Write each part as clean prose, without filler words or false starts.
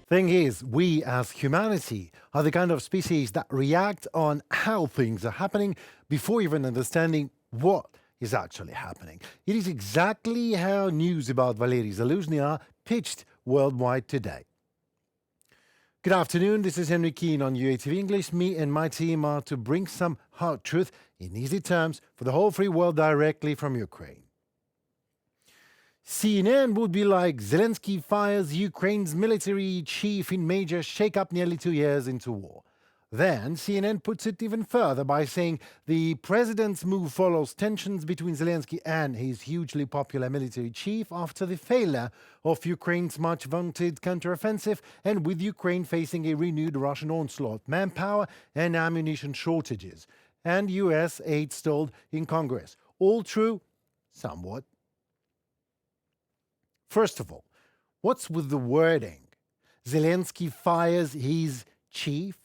Thing is, we as humanity are the kind of species that react on how things are happening before even understanding what is actually happening. It is exactly how news about Valery Zaluzhnyy are pitched worldwide today. Good afternoon, this is Henry Keane on UATV English. Me and my team are to bring some hard truth in easy terms for the whole free world directly from Ukraine. CNN would be like Zelensky fires Ukraine's military chief in major shakeup nearly 2 years into war. Then CNN puts it even further by saying the president's move follows tensions between Zelensky and his hugely popular military chief after the failure of Ukraine's much-vaunted counteroffensive and with Ukraine facing a renewed Russian onslaught, manpower and ammunition shortages, and US aid stalled in Congress. All true? Somewhat. First of all, what's with the wording? Zelensky fires his chief?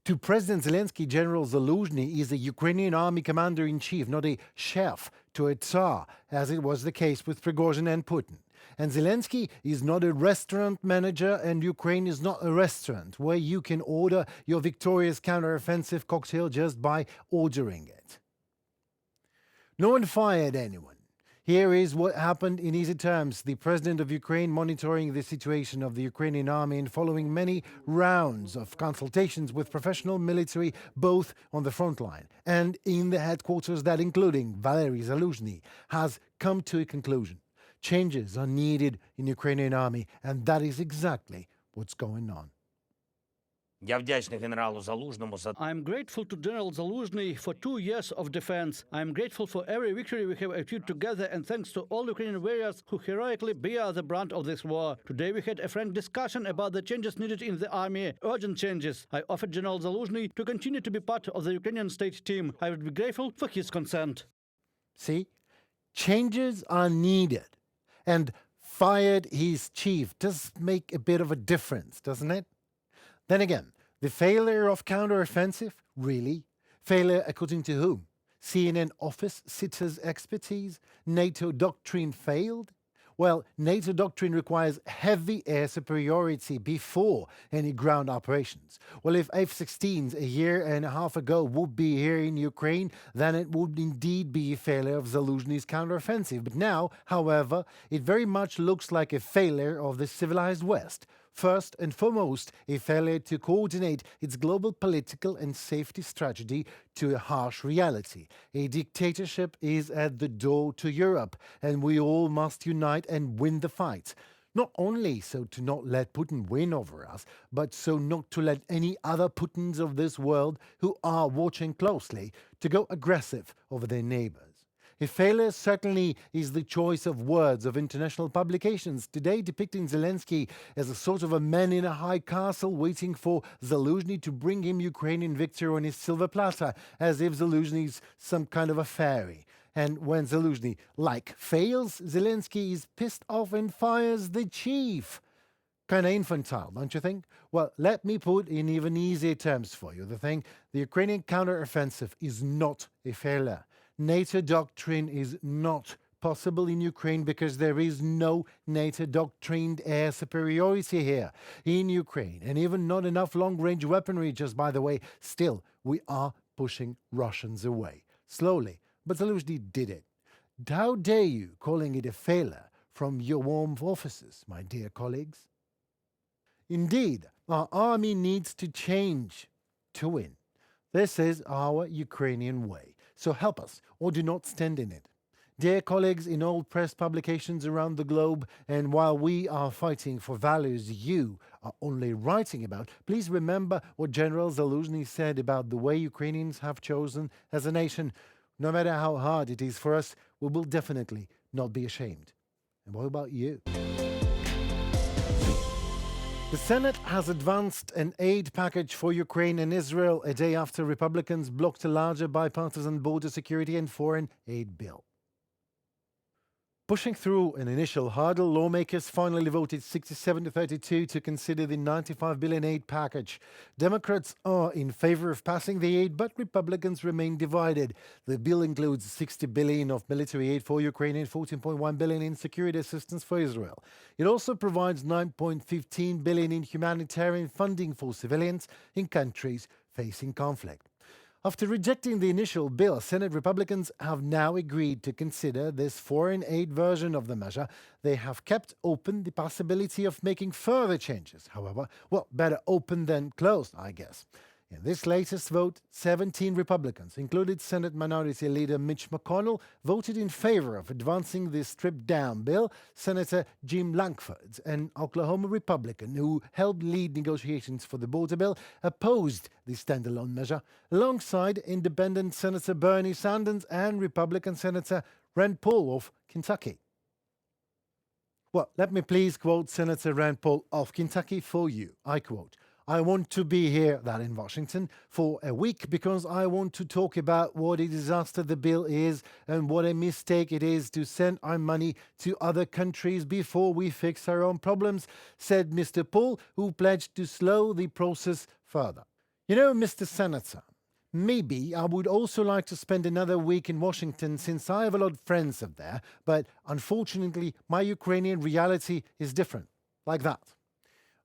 To President Zelensky, General Zaluzhnyy is a Ukrainian army commander-in-chief, not a chef to a Tsar, as it was the case with Prigozhin and Putin. And Zelensky is not a restaurant manager, and Ukraine is not a restaurant where you can order your victorious counteroffensive cocktail just by ordering it. No one fired anyone. Here is what happened in easy terms. The president of Ukraine monitoring the situation of the Ukrainian army and following many rounds of consultations with professional military, both on the front line and in the headquarters that including Valery Zaluzhnyy, has come to a conclusion. Changes are needed in the Ukrainian army, and that is exactly what's going on. Я вдячний генералу Залужному за I'm grateful to General Zaluzhny for 2 years of defense. I'm grateful for every victory we have achieved together, and thanks to all Ukrainian warriors who heroically bear the brunt of this war. Today we had a frank discussion about the changes needed in the army, urgent changes. I offered General Zaluzhny to continue to be part of the Ukrainian state team. I would be grateful for his consent. See? Changes are needed. And fired his chief does make a bit of a difference, doesn't it? Then again, the failure of counteroffensive? Really? Failure according to whom? CNN office sitters' expertise? NATO doctrine failed? Well, NATO doctrine requires heavy air superiority before any ground operations. Well, if F-16s a year and a half ago would be here in Ukraine, then it would indeed be a failure of Zaluzhny's counteroffensive. But now, however, it very much looks like a failure of the civilized West. First and foremost, a failure to coordinate its global political and safety strategy to a harsh reality. A dictatorship is at the door to Europe, and we all must unite and win the fight. Not only so to not let Putin win over us, but so not to let any other Putins of this world who are watching closely to go aggressive over their neighbors. A failure certainly is the choice of words of international publications, today depicting Zelensky as a sort of a man in a high castle waiting for Zaluzhny to bring him Ukrainian victory on his silver platter, as if Zaluzhny is some kind of a fairy. And when Zaluzhny, fails, Zelensky is pissed off and fires the chief. Kind of infantile, don't you think? Well, let me put in even easier terms for you. The Ukrainian counteroffensive is not a failure. NATO doctrine is not possible in Ukraine because there is no NATO doctrined air superiority here in Ukraine, and even not enough long-range weaponry, just by the way. Still, we are pushing Russians away. Slowly, but Zaluzhny did it. How dare you calling it a failure from your warm offices, my dear colleagues? Indeed, our army needs to change to win. This is our Ukrainian way. So help us, or do not stand in it. Dear colleagues in all press publications around the globe, and while we are fighting for values you are only writing about, please remember what General Zaluzhny said about the way Ukrainians have chosen as a nation. No matter how hard it is for us, we will definitely not be ashamed. And what about you? The Senate has advanced an aid package for Ukraine and Israel a day after Republicans blocked a larger bipartisan border security and foreign aid bill. Pushing through an initial hurdle, lawmakers finally voted 67 to 32 to consider the 95 billion aid package. Democrats are in favor of passing the aid, but Republicans remain divided. The bill includes 60 billion of military aid for Ukraine and 14.1 billion in security assistance for Israel. It also provides 9.15 billion in humanitarian funding for civilians in countries facing conflict. After rejecting the initial bill, Senate Republicans have now agreed to consider this foreign aid version of the measure. They have kept open the possibility of making further changes, however. Well, better open than closed, I guess. In this latest vote, 17 Republicans, including Senate Minority Leader Mitch McConnell, voted in favor of advancing the stripped-down bill. Senator Jim Lankford, an Oklahoma Republican who helped lead negotiations for the border bill, opposed the standalone measure, alongside Independent Senator Bernie Sanders and Republican Senator Rand Paul of Kentucky. Well, let me please quote Senator Rand Paul of Kentucky for you. I quote, "I want to be here," that in Washington, "for a week because I want to talk about what a disaster the bill is and what a mistake it is to send our money to other countries before we fix our own problems," said Mr. Paul, who pledged to slow the process further. You know, Mr. Senator, maybe I would also like to spend another week in Washington since I have a lot of friends up there, but unfortunately my Ukrainian reality is different, like that.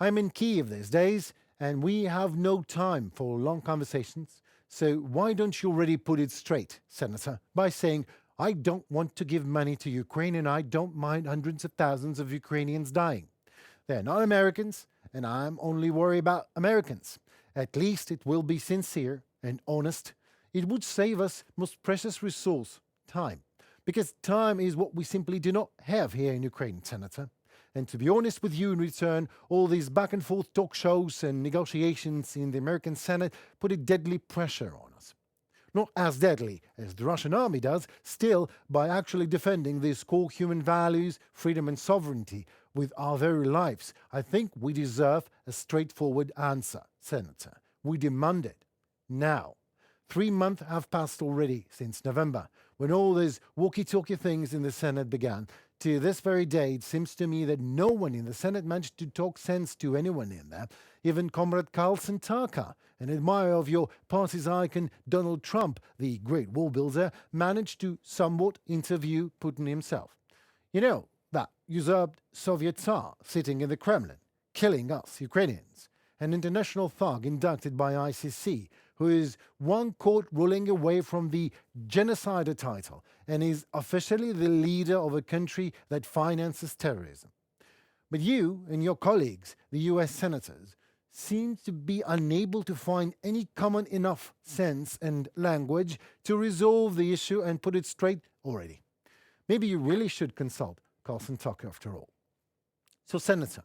I'm in Kyiv these days, and we have no time for long conversations. So why don't you already put it straight, Senator, by saying, "I don't want to give money to Ukraine and I don't mind hundreds of thousands of Ukrainians dying. They're not Americans, and I'm only worried about Americans. At least it will be sincere and honest. It would save us most precious resource, time. Because time is what we simply do not have here in Ukraine, Senator. And to be honest with you in return, all these back and forth talk shows and negotiations in the American Senate put a deadly pressure on us. Not as deadly as the Russian army does, still by actually defending these core human values, freedom and sovereignty with our very lives. I think we deserve a straightforward answer, Senator. We demand it. Now. 3 months have passed already since November, when all these walkie-talkie things in the Senate began. To this very day, it seems to me that no one in the Senate managed to talk sense to anyone in there. Even Comrade Carlson Tucker, an admirer of your party's icon Donald Trump, the great wall builder, managed to somewhat interview Putin himself. You know, that usurped Soviet Tsar sitting in the Kremlin, killing us Ukrainians. An international thug inducted by ICC, who is one court ruling away from the genocider title and is officially the leader of a country that finances terrorism. But you and your colleagues, the US senators, seem to be unable to find any common enough sense and language to resolve the issue and put it straight already. Maybe you really should consult Carlson Tucker after all. So, Senator,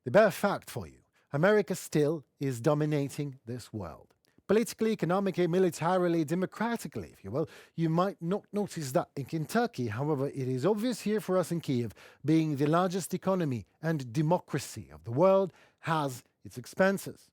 the bare fact for you, America still is dominating this world. Politically, economically, militarily, democratically, if you will. You might not notice that in Kentucky. However, it is obvious here for us in Kyiv, being the largest economy and democracy of the world, has its expenses.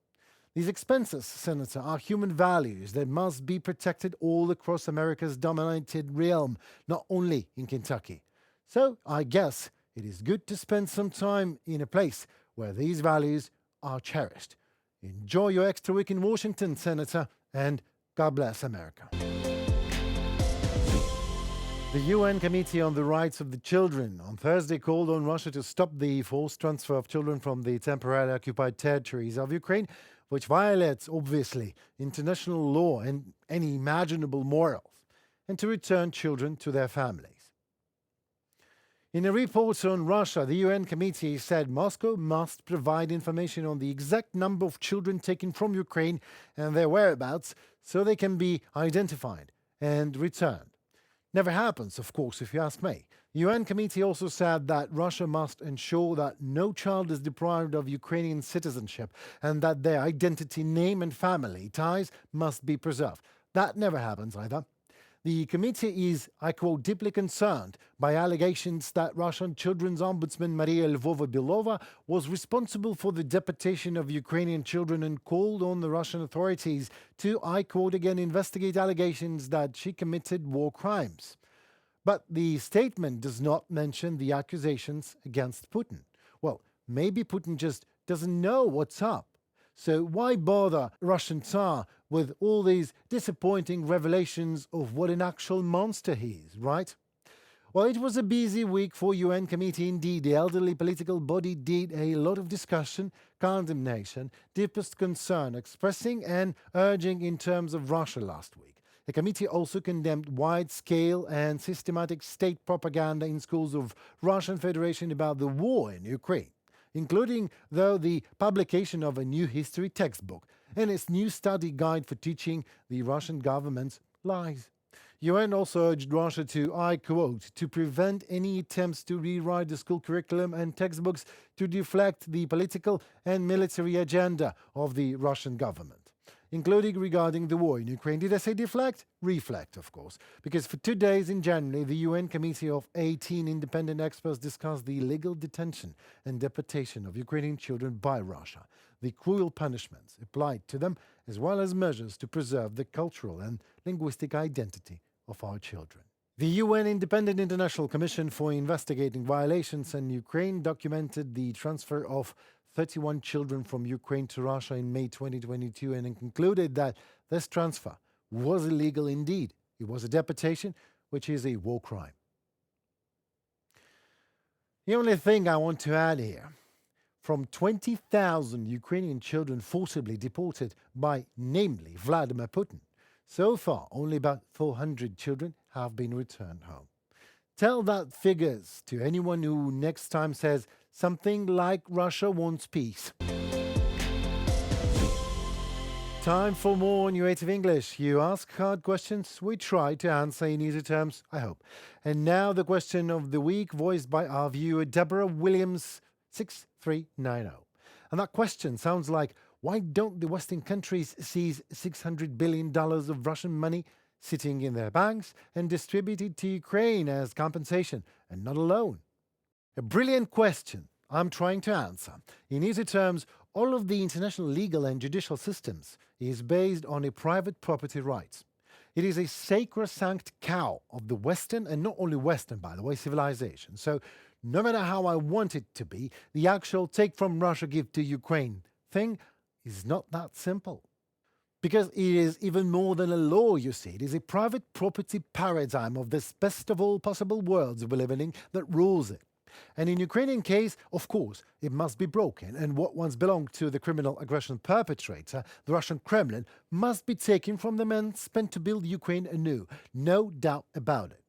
These expenses, Senator, are human values that must be protected all across America's dominated realm, not only in Kentucky. So, I guess it is good to spend some time in a place where these values are cherished. Enjoy your extra week in Washington, Senator, and God bless America. The UN Committee on the Rights of the Children on Thursday called on Russia to stop the forced transfer of children from the temporarily occupied territories of Ukraine, which violates, obviously, international law and any imaginable morals, and to return children to their families. In a report on Russia, the UN committee said Moscow must provide information on the exact number of children taken from Ukraine and their whereabouts so they can be identified and returned. Never happens, of course, if you ask me. The UN committee also said that Russia must ensure that no child is deprived of Ukrainian citizenship and that their identity, name and family ties must be preserved. That never happens either. The committee is, I quote, deeply concerned by allegations that Russian children's ombudsman Maria Lvova-Belova was responsible for the deportation of Ukrainian children and called on the Russian authorities to, I quote again, investigate allegations that she committed war crimes. But the statement does not mention the accusations against Putin. Well, maybe Putin just doesn't know what's up. So why bother Russian Tsar with all these disappointing revelations of what an actual monster he is, right? Well, it was a busy week for UN committee indeed. The elderly political body did a lot of discussion, condemnation, deepest concern, expressing and urging in terms of Russia last week. The committee also condemned wide-scale and systematic state propaganda in schools of Russian Federation about the war in Ukraine, including, though, the publication of a new history textbook and its new study guide for teaching the Russian government's lies. UN also urged Russia to, I quote, to prevent any attempts to rewrite the school curriculum and textbooks to deflect the political and military agenda of the Russian government, including regarding the war in Ukraine. Did I say deflect? Reflect, of course, because for 2 days in January, the UN Committee of 18 independent experts discussed the illegal detention and deportation of Ukrainian children by Russia, the cruel punishments applied to them, as well as measures to preserve the cultural and linguistic identity of our children. The UN Independent International Commission for Investigating Violations in Ukraine documented the transfer of 31 children from Ukraine to Russia in May 2022 and concluded that this transfer was illegal indeed. It was a deportation, which is a war crime. The only thing I want to add here, from 20,000 Ukrainian children forcibly deported by, namely, Vladimir Putin, so far only about 400 children have been returned home. Tell that figures to anyone who next time says something like Russia wants peace. Time for more on UATV English. You ask hard questions, we try to answer in easy terms, I hope. And now the question of the week, voiced by our viewer Deborah Williams 6390. And that question sounds like, why don't the Western countries seize $600 billion of Russian money sitting in their banks and distribute it to Ukraine as compensation and not a loan? A brilliant question I'm trying to answer. In easy terms, all of the international legal and judicial systems is based on a private property rights. It is a sacrosanct cow of the Western, and not only Western, by the way, civilization. So no matter how I want it to be, the actual take from Russia, give to Ukraine thing is not that simple. Because it is even more than a law, you see. It is a private property paradigm of this best of all possible worlds we live in that rules it. And in Ukrainian case, of course, it must be broken, and what once belonged to the criminal aggression perpetrator, the Russian Kremlin, must be taken from the men spent to build Ukraine anew. No doubt about it.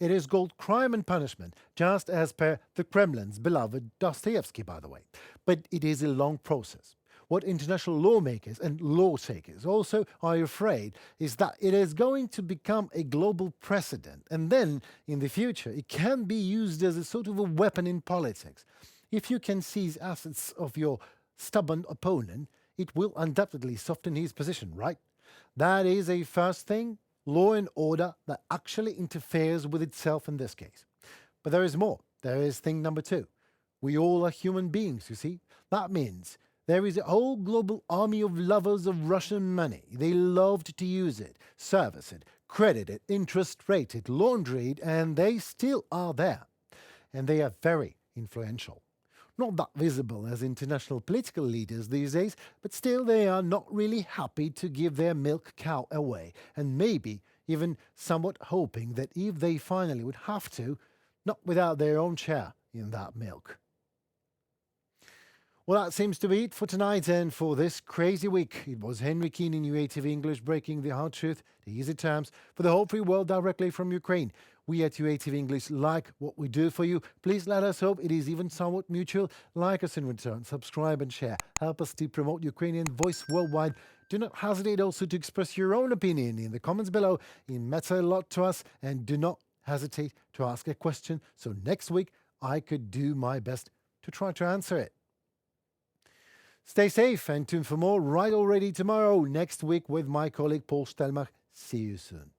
It is called crime and punishment, just as per the Kremlin's beloved Dostoevsky, by the way. But it is a long process. What international lawmakers and law takers also are afraid is that it is going to become a global precedent, and then, in the future, it can be used as a sort of a weapon in politics. If you can seize assets of your stubborn opponent, it will undoubtedly soften his position, right? That is a first thing, law and order that actually interferes with itself in this case. But there is more. There is thing number two. We all are human beings, you see. That means there is a whole global army of lovers of Russian money. They loved to use it, service it, credit it, interest rate it, launder it, and they still are there. And they are very influential. Not that visible as international political leaders these days, but still they are not really happy to give their milk cow away, and maybe even somewhat hoping that if they finally would have to, not without their own share in that milk. Well, that seems to be it for tonight and for this crazy week. It was Henry Keane in UATV English breaking the hard truth, the easy terms, for the whole free world directly from Ukraine. We at UATV English like what we do for you. Please let us hope it is even somewhat mutual. Like us in return, subscribe and share. Help us to promote Ukrainian voice worldwide. Do not hesitate also to express your own opinion in the comments below. It matters a lot to us, and do not hesitate to ask a question so next week I could do my best to try to answer it. Stay safe and tune for more right already tomorrow, next week with my colleague Paul Stelmach. See you soon.